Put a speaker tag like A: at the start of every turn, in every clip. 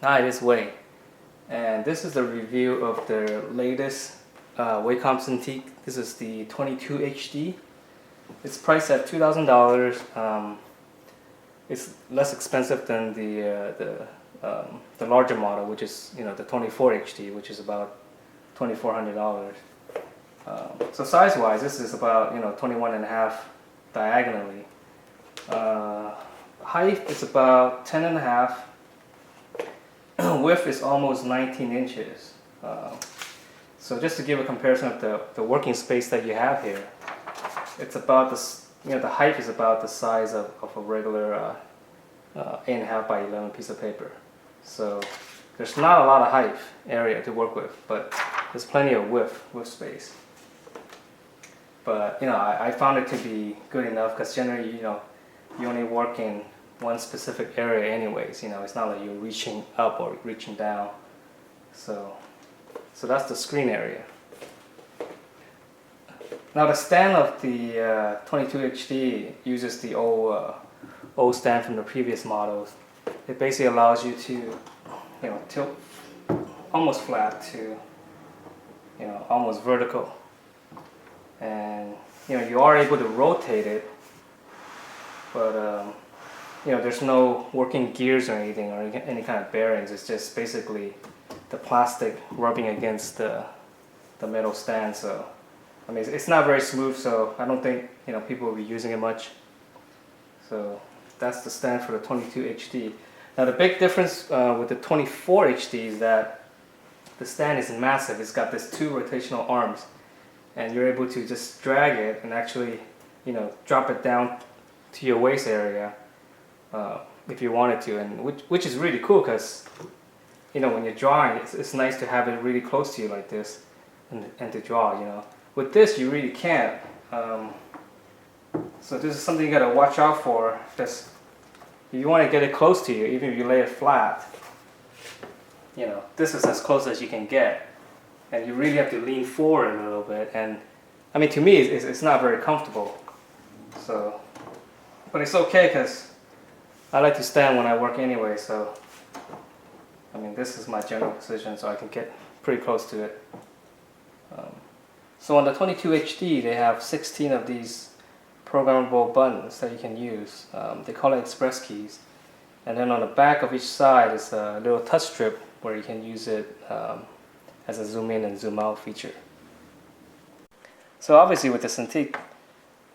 A: Hi, this is Wei, and this is a review of the latest Wacom Cintiq. This is the 22HD. It's priced at $2,000. It's less expensive than the larger model, which is the 24HD, which is about $2,400. So size-wise, this is about 21.5 diagonally. Height is about 10.5. Width is almost 19 inches. So just to give a comparison of the working space that you have here, it's about the height is about the size of a regular 8.5 by 11 piece of paper. So there's not a lot of height area to work with, but there's plenty of width space. But I found it to be good enough because generally you only work in one specific area anyways. It's not like you're reaching up or reaching down. So that's the screen area. Now the stand of the 22HD uses the old stand from the previous models. It basically allows you to tilt almost flat to almost vertical, and you are able to rotate it, but there's no working gears or anything or any kind of bearings. It's just basically the plastic rubbing against the metal stand. So I mean, it's not very smooth, so I don't think people will be using it much. So that's the stand for the 22HD. Now the big difference with the 24HD is that the stand is massive. It's got these two rotational arms, and you're able to just drag it and actually drop it down to your waist area if you wanted to, and which is really cool because when you're drawing, it's nice to have it really close to you like this and to draw. With this you really can't, so this is something you got to watch out for. Just if you want to get it close to you, even if you lay it flat, this is as close as you can get, and you really have to lean forward a little bit, and I mean, to me it's not very comfortable. So but it's okay because I like to stand when I work anyway, so I mean, this is my general position, so I can get pretty close to it. So on the 22HD, they have 16 of these programmable buttons that you can use. They call it express keys. And then on the back of each side is a little touch strip where you can use it as a zoom in and zoom out feature. So obviously with the Cintiq,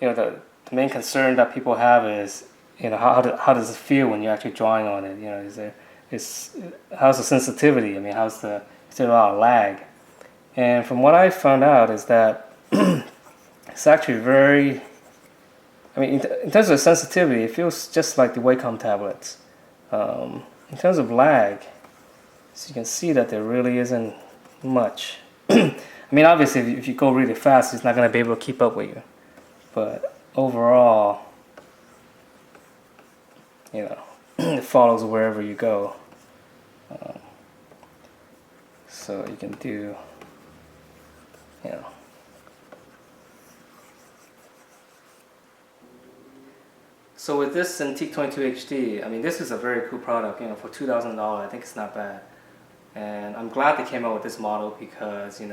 A: the main concern that people have is how does it feel when you're actually drawing on it? How's the sensitivity? I mean, is there a lot of lag? And from what I found out is that it's actually very, I mean, in terms of sensitivity, it feels just like the Wacom tablets. In terms of lag, so you can see that there really isn't much. I mean, obviously, if you go really fast, it's not going to be able to keep up with you. But overall, it follows wherever you go. So you can do, So with this Cintiq 22HD, I mean, this is a very cool product. For $2,000, I think it's not bad. And I'm glad they came out with this model because the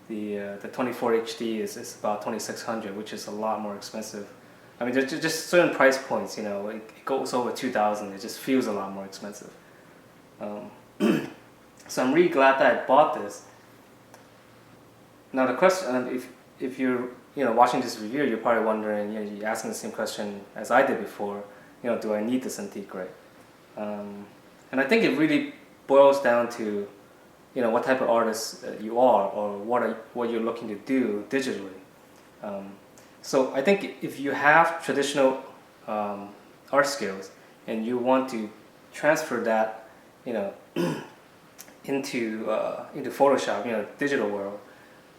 A: 24HD is about $2,600, which is a lot more expensive. I mean, there's just certain price points, it goes over $2,000. It just feels a lot more expensive. So I'm really glad that I bought this. Now the question, if you're watching this review, you're probably wondering, you're asking the same question as I did before. Do I need the Cintiq, right? And I think it really boils down to, what type of artist you are, or what you're looking to do digitally. So I think if you have traditional art skills and you want to transfer that, into Photoshop, digital world,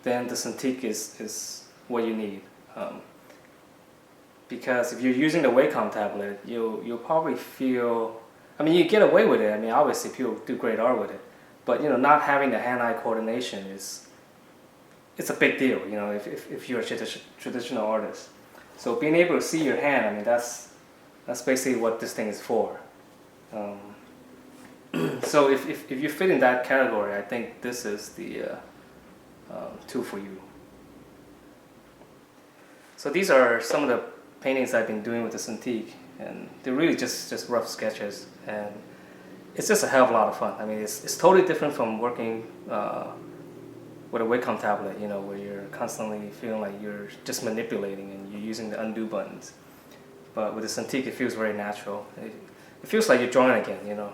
A: then the Cintiq is what you need. Because if you're using the Wacom tablet, you'll probably feel, I mean, you get away with it. I mean, obviously people do great art with it, but not having the hand-eye coordination it's a big deal, if you're a traditional artist. So being able to see your hand, I mean, that's basically what this thing is for. So if you fit in that category, I think this is the tool for you. So these are some of the paintings I've been doing with the Cintiq, and they're really just rough sketches, and it's just a hell of a lot of fun. I mean, it's totally different from working with a Wacom tablet, you know, where you're constantly feeling like you're just manipulating and you're using the undo buttons. But with the Cintiq, it feels very natural. It feels like you're drawing again, you know.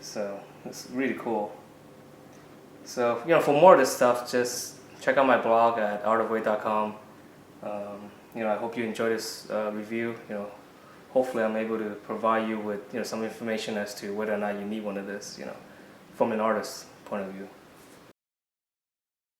A: So it's really cool. So, you know, for more of this stuff, just check out my blog at artofway.com. You know, I hope you enjoy this review. You know, hopefully I'm able to provide you with, you know, some information as to whether or not you need one of this, you know, from an artist's point of view.